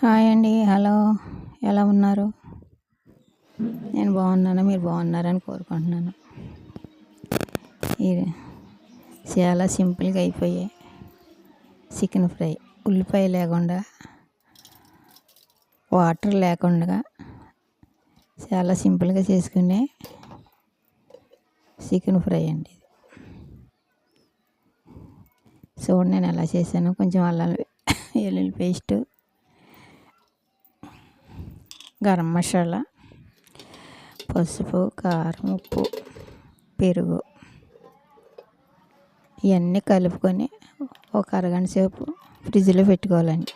Hi అండి. Hello. ఎలా ఉన్నారు? నేను బాగున్నాను. మీరు బాగున్నారని కోరుకుంటున్నాను. ఇది చాలా సింపుల్గా అయిపోయాయి చికెన్ ఫ్రై. ఉల్లిపాయ లేకుండా, వాటర్ లేకుండా చాలా సింపుల్గా చేసుకునే చికెన్ ఫ్రై అండి. చూడండి నేను ఎలా చేశాను. కొంచెం అల్లం వెల్లుల్లి పేస్టు, గరం మసాలా, పసుపు, కారం, ఉప్పు, పెరుగు ఇవన్నీ కలుపుకొని ఒక అరగంట సేపు ఫ్రిడ్జ్లో పెట్టుకోవాలండి.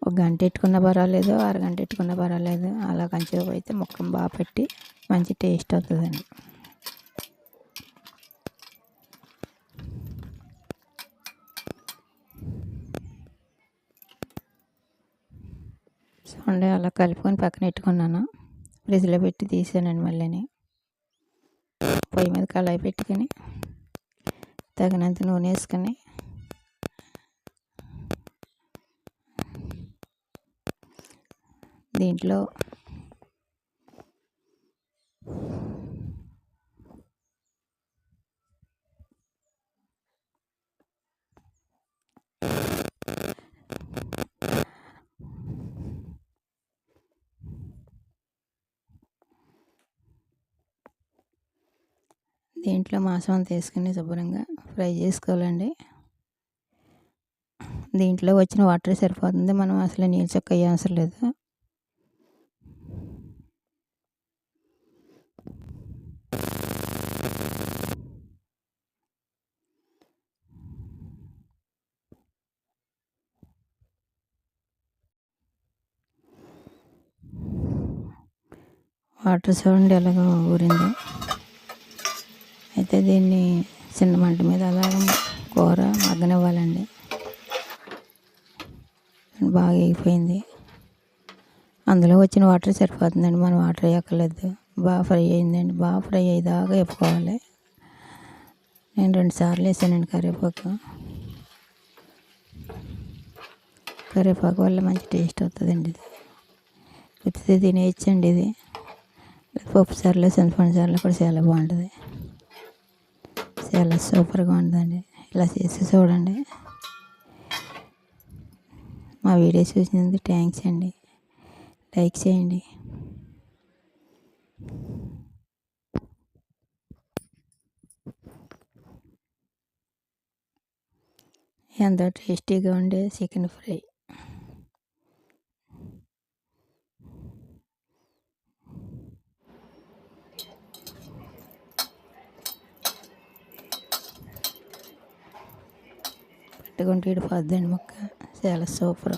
ఒక గంట పెట్టుకున్నా పర్వాలేదు, అరగంట పెట్టుకున్నా పర్వాలేదు. అలా కొంచెంసేపు అయితే ముక్కను బాగా పెట్టి మంచి టేస్ట్ అవుతుందండి. చూడండి అలా కలుపుకొని పక్కన పెట్టుకున్నాను. ఫ్రిడ్జ్లో పెట్టి తీసానండి. మళ్ళీ పొయ్యి మీద కళాయి పెట్టుకొని తగినంత నూనె వేసుకొని దీంట్లో మాంసం అంతా వేసుకుని శుభ్రంగా ఫ్రై చేసుకోవాలండి. దీంట్లో వచ్చిన వాటర్ సరిపోతుంది. మనం అసలు నీళ్ళు చొక్క అయ్యే అవసరం లేదు. వాటర్ చూడండి ఎలాగో ఊరిందో. అయితే దీన్ని చిన్న మంట మీద అలాగ కూర మగ్గనివ్వాలండి. బాగా ఎగిపోయింది. అందులో వచ్చిన వాటర్ సరిపోతుందండి. మనం వాటర్ వేయక్కర్లేదు. బాగా ఫ్రై అయిందండి. బాగా ఫ్రై అయ్యేదాకా వేపుకోవాలి. నేను 2 సార్లు వేసానండి కరివేపాకు వల్ల మంచి టేస్ట్ వస్తుందండి. ఇది ఉత్తితే తినేయచ్చండి. ఇది పప్పు సార్లు, చింతపండు సార్లు కూడా చాలా బాగుంటుంది. చాలా సూపర్గా ఉంటుందండి. ఇలా చేసి చూడండి. మా వీడియో చూసినందుకు థ్యాంక్స్ అండి. లైక్ చేయండి. ఎంతో టేస్టీగా ఉండే చికెన్ ఫ్రై. పట్టుకుంటే ఇడిపోద్దండి ముక్క. చాలా సూపర్.